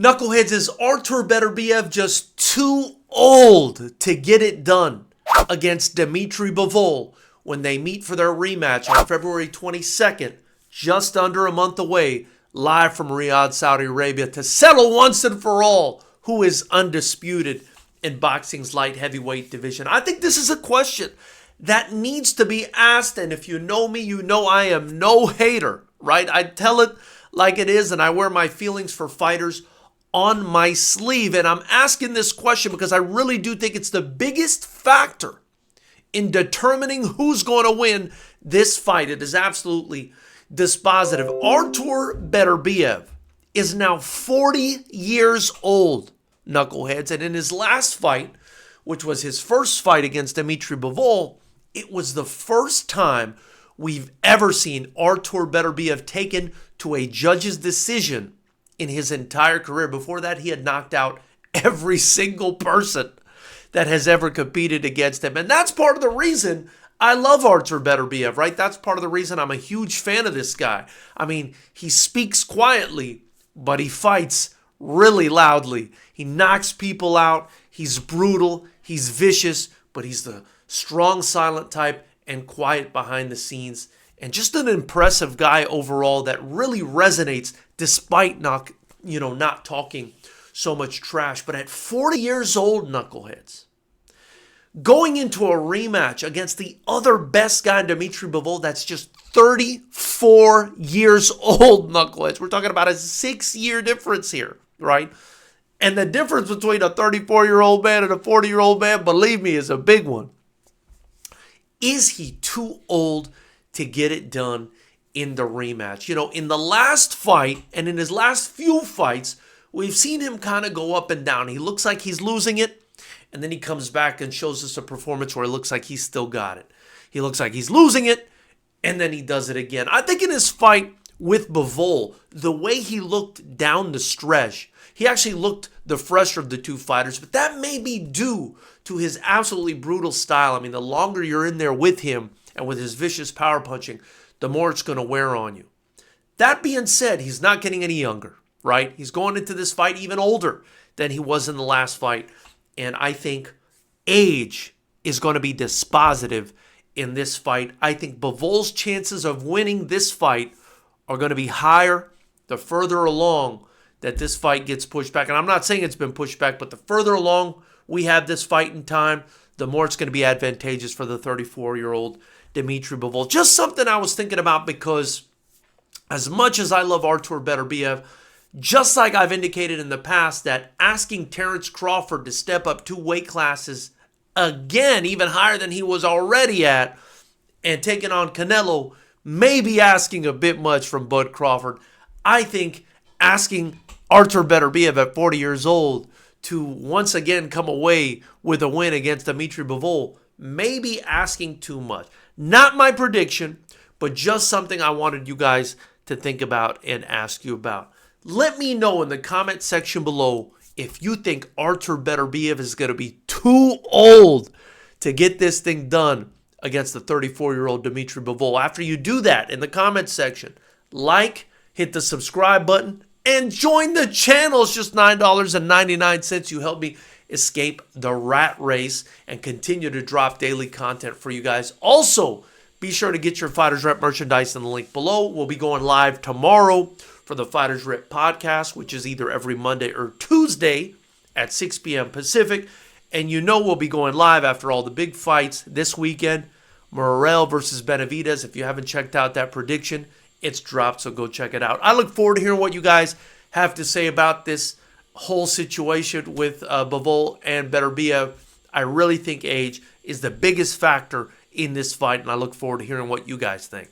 Knuckleheads, is Artur Beterbiev just too old to get it done against Dmitry Bivol when they meet for their rematch on February 22nd, just under a month away, live from Riyadh, Saudi Arabia, to settle once and for all who is undisputed in boxing's light heavyweight division? I think this is a question that needs to be asked, and if you know me, you know I am no hater, right? I tell it like it is, and I wear my feelings for fighters on my sleeve. And I'm asking this question because I really do think it's the biggest factor in determining who's going to win this fight. It is absolutely dispositive. Artur Beterbiev is now 40 years old, knuckleheads, and in his last fight, which was his first fight against Dmitry Bivol, it was the first time we've ever seen Artur Beterbiev taken to a judge's decision in his entire career. Before that, he had knocked out every single person that has ever competed against him. And that's part of the reason I love Artur Beterbiev, right? That's part of the reason I'm a huge fan of this guy. I mean, he speaks quietly, but he fights really loudly. He knocks people out. He's brutal. He's vicious, but he's the strong, silent type and quiet behind the scenes. And just an impressive guy overall that really resonates despite not talking so much trash. But at 40 years old, knuckleheads, going into a rematch against the other best guy, Dmitry Bivol, that's just 34 years old, knuckleheads. We're talking about a 6-year difference here, right? And the difference between a 34-year-old man and a 40-year-old man, believe me, is a big one. Is he too old to get it done in the rematch? You know, in the last fight and in his last few fights, we've seen him kind of go up and down. He looks like he's losing it, and then he comes back and shows us a performance where it looks like he's still got it. He looks like he's losing it, and then he does it again. I think in his fight with Bivol, the way he looked down the stretch, he actually looked the fresher of the two fighters, but that may be due to his absolutely brutal style. I mean, the longer you're in there with him and with his vicious power punching, the more it's going to wear on you. That being said, he's not getting any younger, right? He's going into this fight even older than he was in the last fight. And I think age is going to be dispositive in this fight. I think Bivol's chances of winning this fight are going to be higher the further along that this fight gets pushed back. And I'm not saying it's been pushed back, but the further along we have this fight in time, the more it's going to be advantageous for the 34-year-old Dmitry Bivol. Just something I was thinking about, because as much as I love Artur Beterbiev, just like I've indicated in the past that asking Terrence Crawford to step up 2 weight classes again, even higher than he was already at, and taking on Canelo, may be asking a bit much from Bud Crawford. I think asking Artur Beterbiev at 40 years old to once again come away with a win against Dmitry Bivol may be asking too much. Not my prediction, but just something I wanted you guys to think about and ask you about. Let me know in the comment section below if you think Artur Beterbiev is going to be too old to get this thing done against the 34-year-old Dmitry Bivol. After you do that in the comment section, like, hit the subscribe button, and join the channel. It's just $9.99. You help me escape the rat race and continue to drop daily content for you guys. Also, be sure to get your Fighters Rep merchandise in the link below. We'll be going live tomorrow for the Fighters Rep podcast, which is either every Monday or Tuesday at 6 p.m. Pacific. And you know we'll be going live after all the big fights this weekend. Morrell versus Benavidez. If you haven't checked out that prediction, it's dropped, so go check it out. I look forward to hearing what you guys have to say about this whole situation with Bivol and Beterbiev. I really think age is the biggest factor in this fight, and I look forward to hearing what you guys think.